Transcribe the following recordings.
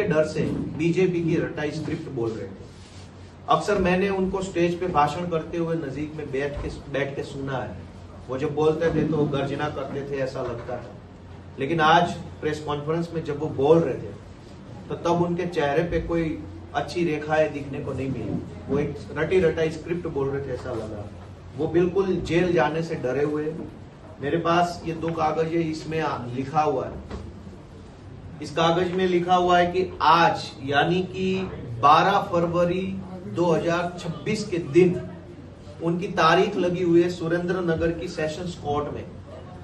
डर से बीजेपी की रटाई स्क्रिप्ट बोल रहे थे। अक्सर मैंने उनको स्टेज पे भाषण करते हुए नजीक में बैठ के सुना है। वो जब बोलते थे तो गर्जना करते थे, ऐसा लगता था। लेकिन आज प्रेस कॉन्फ्रेंस में जब वो बोल रहे थे तो तब उनके चेहरे पे कोई अच्छी रेखाएं दिखने को नहीं मिली। वो एक रटी रटाई स्क्रिप्ट बोल रहे थे, ऐसा लगा। वो बिल्कुल जेल जाने से डरे हुए। मेरे पास ये 2 कागज है, इसमें लिखा हुआ है, इस कागज में लिखा हुआ है कि आज यानी कि 12 फरवरी 2026 के दिन उनकी तारीख लगी हुई है सुरेंद्र नगर की सेशंस कोर्ट में।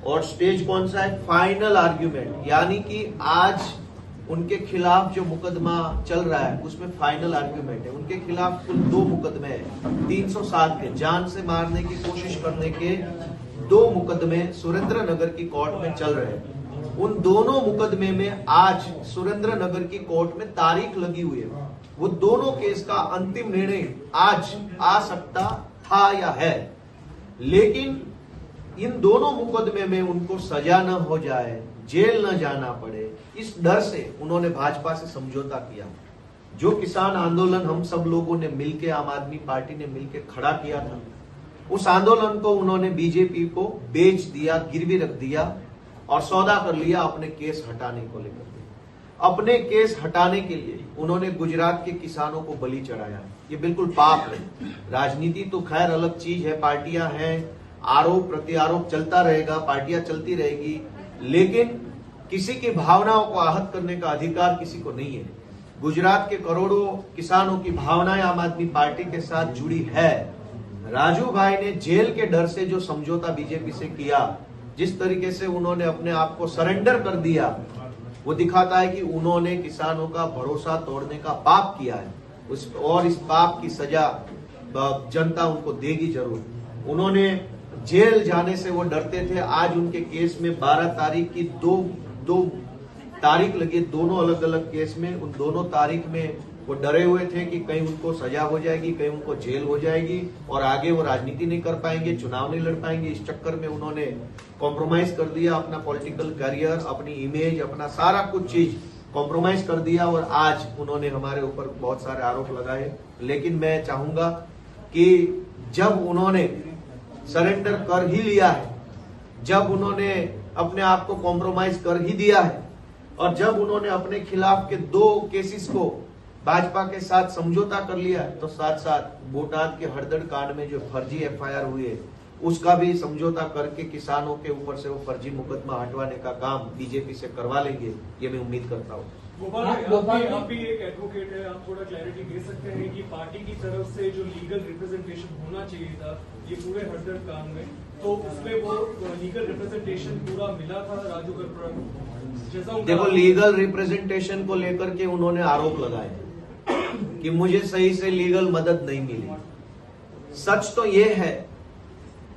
और स्टेज कौन सा है? फाइनल आर्ग्यूमेंट, यानी कि आज उनके खिलाफ जो मुकदमा चल रहा है उसमें फाइनल आर्ग्यूमेंट है। उनके खिलाफ कुल 2 मुकदमे हैं, 307 के जान से मारने की कोशिश करने के 2 मुकदमे सुरेंद्र नगर की कोर्ट में चल रहे हैं। उन दोनों मुकदमे में आज सुरेंद्र नगर की कोर्ट में तारीख लगी हुई है। वो दोनों केस का अंतिम निर्णय आज आ सकता था या है, लेकिन इन दोनों मुकदमे में उनको सजा न हो जाए, जेल न जाना पड़े, इस डर से उन्होंने भाजपा से समझौता किया। जो किसान आंदोलन हम सब लोगों ने मिलकर, आम आदमी पार्टी ने मिलकर खड़ा किया था, उस आंदोलन को उन्होंने बीजेपी को बेच दिया, गिरवी रख दिया और सौदा कर लिया अपने केस हटाने को लेकर। अपने केस हटाने के लिए उन्होंने गुजरात के किसानों को बलि चढ़ाया। ये बिल्कुल पाप है। राजनीति तो खैर अलग चीज है, पार्टियां हैं, आरोप प्रत्यारोप चलता रहेगा, पार्टियां चलती रहेगी, लेकिन किसी की भावनाओं को आहत करने का अधिकार किसी को नहीं है। गुजरात के करोड़ों किसानों की भावनाएं आम आदमी पार्टी के साथ जुड़ी है। राजू भाई ने जेल के डर से जो समझौता बीजेपी से किया, जिस तरीके से उन्होंने अपने आप को सरेंडर कर दिया, वो दिखाता है कि उन्होंने किसानों का भरोसा तोड़ने का पाप किया है। और इस पाप की सजा जनता उनको देगी जरूर। उन्होंने जेल जाने से वो डरते थे। आज उनके केस में 12 तारीख की दो तारीख लगी, दोनों अलग अलग केस में। उन दोनों तारीख में वो डरे हुए थे कि कहीं उनको सजा हो जाएगी, कहीं उनको जेल हो जाएगी और आगे वो राजनीति नहीं कर पाएंगे, चुनाव नहीं लड़ पाएंगे। इस चक्कर में उन्होंने कॉम्प्रोमाइज कर दिया, अपना पॉलिटिकल करियर, अपनी इमेज, अपना सारा कुछ चीज कॉम्प्रोमाइज कर दिया और आज उन्होंने हमारे ऊपर बहुत सारे आरोप लगाए। लेकिन मैं चाहूंगा कि जब उन्होंने सरेंडर कर ही लिया है, जब उन्होंने अपने आप को कॉम्प्रोमाइज कर ही दिया है और जब उन्होंने अपने खिलाफ के 2 केसेस को भाजपा के साथ समझौता कर लिया है, तो साथ साथ बोटान के हरदड़ कांड में जो फर्जी एफआईआर हुई है उसका भी समझौता करके किसानों के ऊपर से वो फर्जी मुकदमा हटवाने का काम बीजेपी से करवा लेंगे, ये मैं उम्मीद करता हूँ। गोपाल, आप भी एक एडवोकेट है, आप थोड़ा क्लैरिटी दे सकते हैं कि पार्टी की तरफ से जो लीगल रिप्रेजेंटेशन होना चाहिए था ये पूरे हरदड़ कांड में, तो उसमें वो लीगल रिप्रेजेंटेशन पूरा मिला था राजू गरपरा? देखो, लीगल रिप्रेजेंटेशन को लेकर के उन्होंने आरोप लगाए कि मुझे सही से लीगल मदद नहीं मिली। सच तो ये है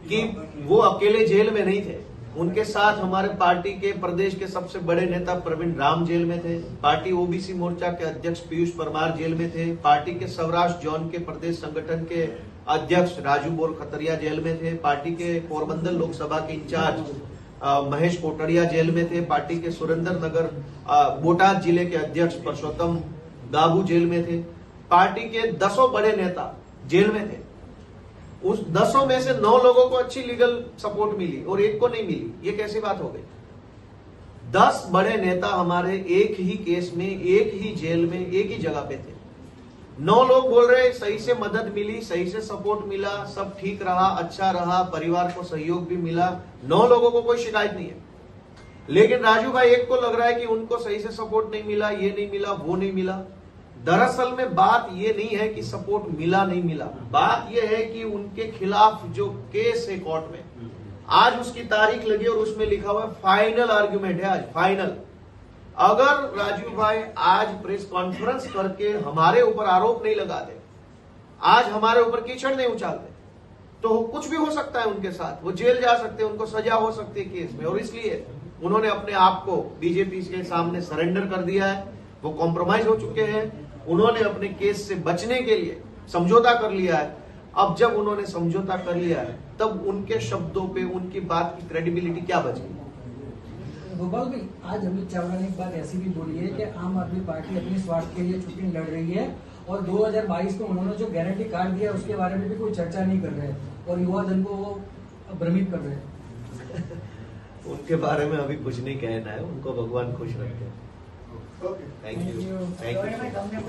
कि वो अकेले जेल में नहीं थे, उनके साथ हमारे पार्टी के प्रदेश के सबसे बड़े नेता प्रवीण राम जेल में थे, पार्टी ओबीसी मोर्चा के अध्यक्ष पीयूष परमार जेल में थे, पार्टी के सौराष्ट्र जोन के प्रदेश संगठन के अध्यक्ष राजू बोर खतरिया जेल में थे, पार्टी के पोरबंदर लोकसभा के इंचार्ज महेश कोटड़िया जेल में थे, पार्टी के सुरेंद्र नगर बोटाद जिले के अध्यक्ष परसोत्तम दाबू जेल में थे, पार्टी के 10 बड़े नेता जेल में थे। उस 10 में से 9 लोगों को अच्छी लीगल सपोर्ट मिली और एक को नहीं मिली। ये कैसी बात हो गई? 10 बड़े नेता हमारे एक ही केस में, एक ही जेल में, एक ही जगह पे थे। 9 लोग बोल रहे सही से मदद मिली, सही से सपोर्ट मिला, सब ठीक रहा, अच्छा रहा, परिवार को सहयोग भी मिला। 9 लोगों को कोई शिकायत नहीं है। लेकिन राजू भाई एक को लग रहा है कि उनको सही से सपोर्ट नहीं मिला, ये नहीं मिला, वो नहीं मिला। दरअसल में बात ये नहीं है कि सपोर्ट मिला नहीं मिला, बात ये है कि उनके खिलाफ जो केस है कोर्ट में, आज उसकी तारीख लगी और उसमें लिखा हुआ है फाइनल आर्ग्यूमेंट है। आज फाइनल। अगर राजू भाई आज प्रेस कॉन्फ्रेंस करके हमारे ऊपर आरोप नहीं लगाते, आज हमारे ऊपर कीचड़ नहीं उछालते, तो कुछ भी हो सकता है उनके साथ। वो जेल जा सकते हैं, उनको सजा हो सकती है केस में। और इसलिए उन्होंने अपने आप को बीजेपी के सामने सरेंडर कर दिया है। वो कॉम्प्रोमाइज हो चुके हैं। उन्होंने अपने केस से बचने के लिए समझौता कर लिया है। अब जब उन्होंने समझौता कर लिया है, तब उनके शब्दों पे, उनकी बात की क्रेडिबिलिटी क्या बचेगी? गोपाल भाई, आज अमित चावला ने एक बात ऐसी भी बोली है कि आम आदमी पार्टी अपने स्वार्थ के लिए चुनाव लड़ रही है और 2022 में उन्होंने जो गारंटी कार्ड दिया उसके बारे में भी कोई चर्चा नहीं कर रहे हैं और युवा दल को वो भ्रमित कर रहे हैं। उनके बारे में अभी कुछ नहीं कहना है, उनको भगवान खुश रखे। Okay thank you.